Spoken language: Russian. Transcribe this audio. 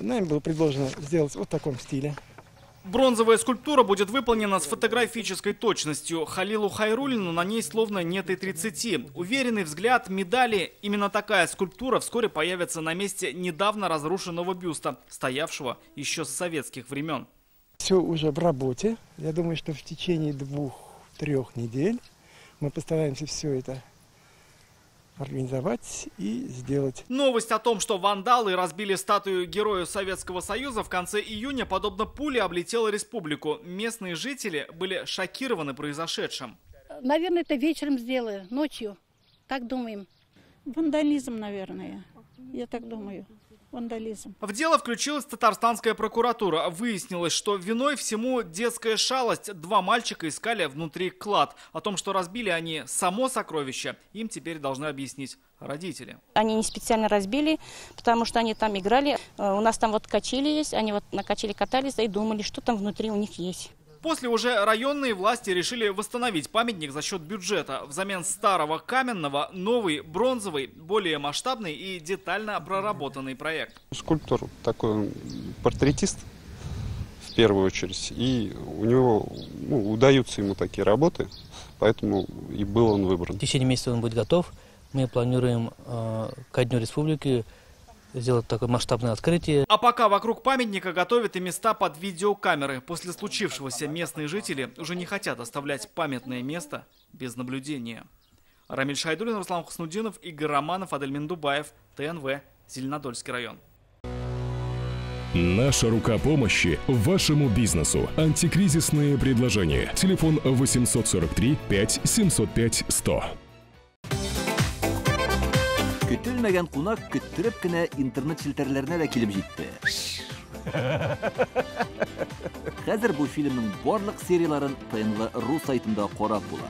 Нами было предложено сделать вот в таком стиле. Бронзовая скульптура будет выполнена с фотографической точностью. Халилу Хайруллину на ней словно нет и 30. Уверенный взгляд, медали. Именно такая скульптура вскоре появится на месте недавно разрушенного бюста, стоявшего еще с советских времен. Все уже в работе. Я думаю, что в течение 2-3 недель мы постараемся все это организовать и сделать. Новость о том, что вандалы разбили статую Героя Советского Союза, в конце июня, подобно пуле, облетела республику. Местные жители были шокированы произошедшим. Наверное, это вечером сделаю, ночью. Так думаем. Вандализм, наверное. Я так думаю. Вандализм. В дело включилась татарстанская прокуратура. Выяснилось, что виной всему детская шалость. 2 мальчика искали внутри клад. О том, что разбили они само сокровище, им теперь должны объяснить родители. Они не специально разбили, потому что они там играли. У нас там вот качели есть. Они вот на качели катались и думали, что там внутри у них есть. После уже районные власти решили восстановить памятник за счет бюджета. Взамен старого каменного новый бронзовый, более масштабный и детально проработанный проект. Скульптор такой, он портретист в первую очередь. И у него удаются ему такие работы, поэтому и был он выбран. В течение месяца он будет готов. Мы планируем ко Дню Республики сделать такое масштабное открытие. А пока вокруг памятника готовят и места под видеокамеры. После случившегося местные жители уже не хотят оставлять памятное место без наблюдения. Рамиль Шайдуллин, Руслан Хуснудинов, Игорь Романов, Адельмин Дубаев, ТНВ, Зеленодольский район. Наша рука помощи вашему бизнесу. Антикризисные предложения. Телефон 843 5 705 100. Көтелмәгән кунак көттөреп кенә интернет челтәрләренә дә килеп җитте. Хәзер бу фильмның барлык серияларын ТНВ.ру сайтында карап була.